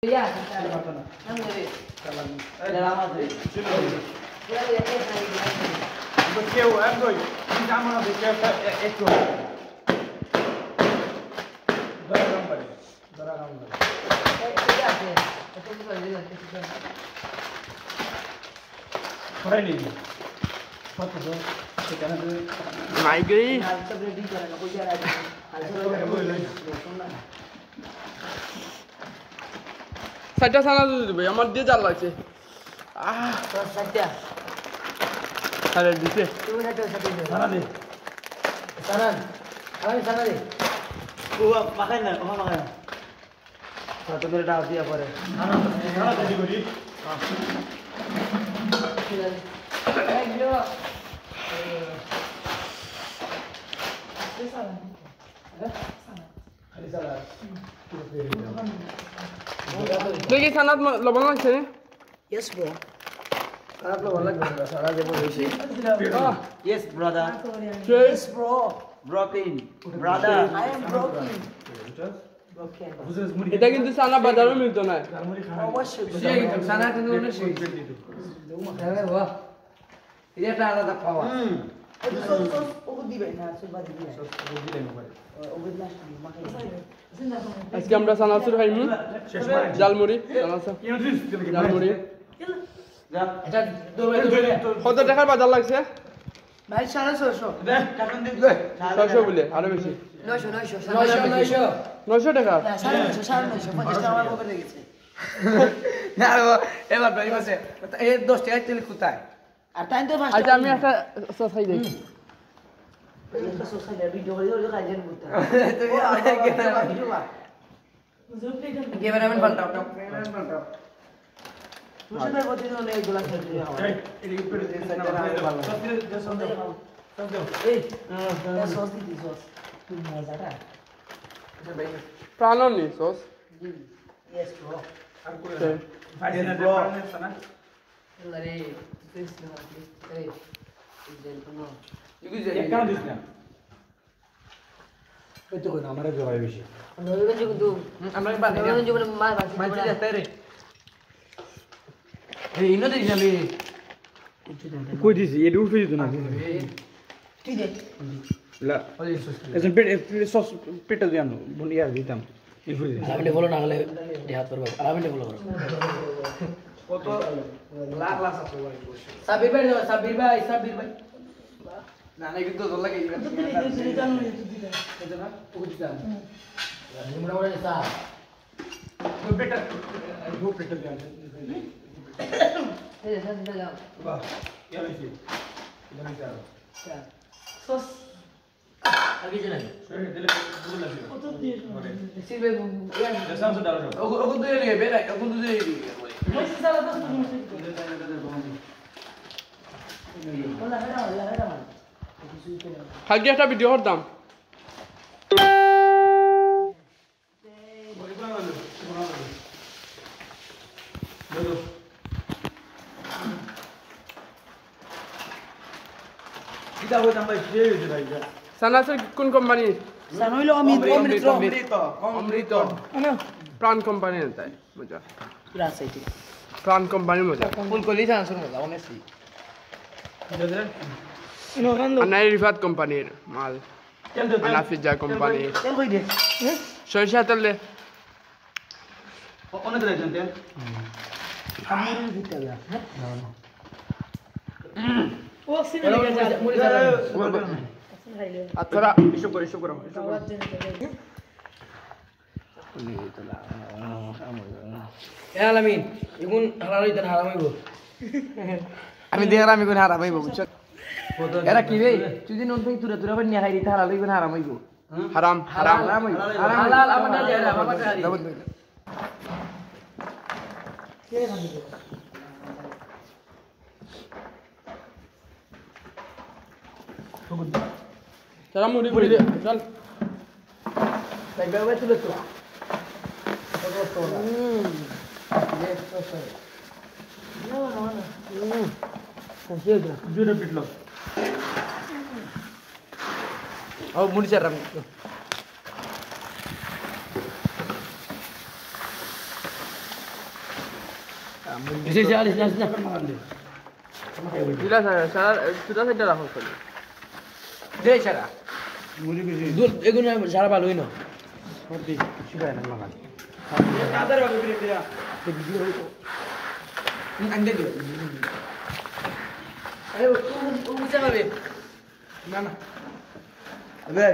Ya, dalam apa tu? Ya, ya, Betul, betul. Ini sama nak betul itu. Darah gambar. Ya, ya. Itu bukan dia, itu bukan. Orang ni. Foto tu. Sekarang tu. Migrate. Hal seperti itu kan, aku jalan. Hal seperti itu. সাইডটা সানা দিবে আমার দিয়ে জাল লাগছে Terus saja. আরে দিতে Tunggu saja satu ini. Sana ni. Sana. Kami sana deh. Makan lah, makan. Satu beri dah dia apa deh. Sana tadi beri. Gila. Ada salah. দেখি সানাত লবণ লাগছে Yes, bro. Kalau belum lagi, salah dia boleh isi. Yes, brother. Yes, bro. Broken. Brother. I am broken. Broken. এটা কিন্তু সানা বাজারও মিলতো না অবশ্যই সানা কিন্তু অবশ্যই বাহ এটা আলাদা পাওয়া এটা সস ওগো দিবে না সুবা দিবে আজকে আমরা সানাসুর খাইমু জালমুড়ি জালমুড়ি এটা দৌড়ে কত টাকার বাজার লাগছে ভাই 650 ছয়শো বলে আরো বেশি 900 টাকা আমার পকেটে গেছে না এবার ভাই বসে এই 10 টাকা তেল কোথায় আর তাই তো ফার্স্ট আচ্ছা আমি একটা সসাই দেখি এটা সোশ্যাল ভিডিও করে কাজের করতে তুমি ক্যামেরাম্যান পাল্টাও মুশাদের প্রতিদিন অনেক গোলা খেলতে হয় এই উপরে যে সাইডটা ভালো এই সস দিদি সস তুই মজাটা প্রাণও নেই সস ইয়েস ব্রো আর কোন ভাই না পারনে না আরে প্লিজ না প্লিজ এই জেল কোনো কেন দিস না এই তো কোন আমারে জবাই বেশি নবীগঞ্জ কিন্তু আমরা বানি নবীগঞ্জ বলে মার মাইতে যেতে রে এই ইনো দিস না বে কই দিছি এডু উঠে দিত না তুই দেখ লা এজন সস পেটা দিয়ানো বুনিয়া দিতাম ইফুরি আরামে বলো না গেলে দেহাত করব আরামে বলো কত লাখ লাখ আছে ভাই সাবির ভাই সাবির ভাই না না কিন্তু তোর লাগে এটা না ও দিতাম নিমরা বলে সা তো পেটা দো পেটা দিয়ানো এই সাবির ভাই বাহ ইয়া হইছে ইয়া হইছে সস আগে জানা এই দিলে বুঝলা ছিল কত দিয়ে সিবে ইয়ার দেশাম সে ডালো ও কত দিয়ে রে বেটা ও কত দিয়ে রে মসি সালা তো বলা হেডা মান কালকে একটা ভিডিও করতাম কিটা হইতাম ভাই কে হইছে ভাই সানাসুর কোন কোম্পানি সান হইলো অমৃত প্রাণ কোম্পানি তাই মজা পুরা সাইতে প্রাণ কোম্পানি মজা ফুল কলি সানসুর মজা অনেস্টলি আনাই রিফাত কোম্পানির মাল আনাফিজা কোম্পানি তেল কই দে সরিষা তেল দে অনেক দিন তেল আমি দিতে হবে হ্যাঁ ও সিনে Hello, লেগে যা মুড়ি যা আচ্ছা ইস্যু করো আলামিন এগুন হারাই দেন হারামাইব আমি দেখার আমি কোন হারাম হইব বুঝছ এরা কি রে তুই দিন অন্তই তুরা তুরা বানি খাই দিতে হারাই এগুন হারামাইব হারাম হারাম হালাল আমাদের যায় না আমাদের হারি কে খাবি চলা মুড়ি মুড়ি দে চল ভাই বাবা তুলে তো জুরে পিটলো ও মুড়ি চারাম দিলা সারা সুদা সাইডটা রাখো খালি দে ছাড়া মুড়ি বেশি দুধ এগুলো সারা ভালোই না সত্যি শিখায় না লাগান Brother, babu kira. আন্দে দিও আরে ও বুঝা পাবে না না আবে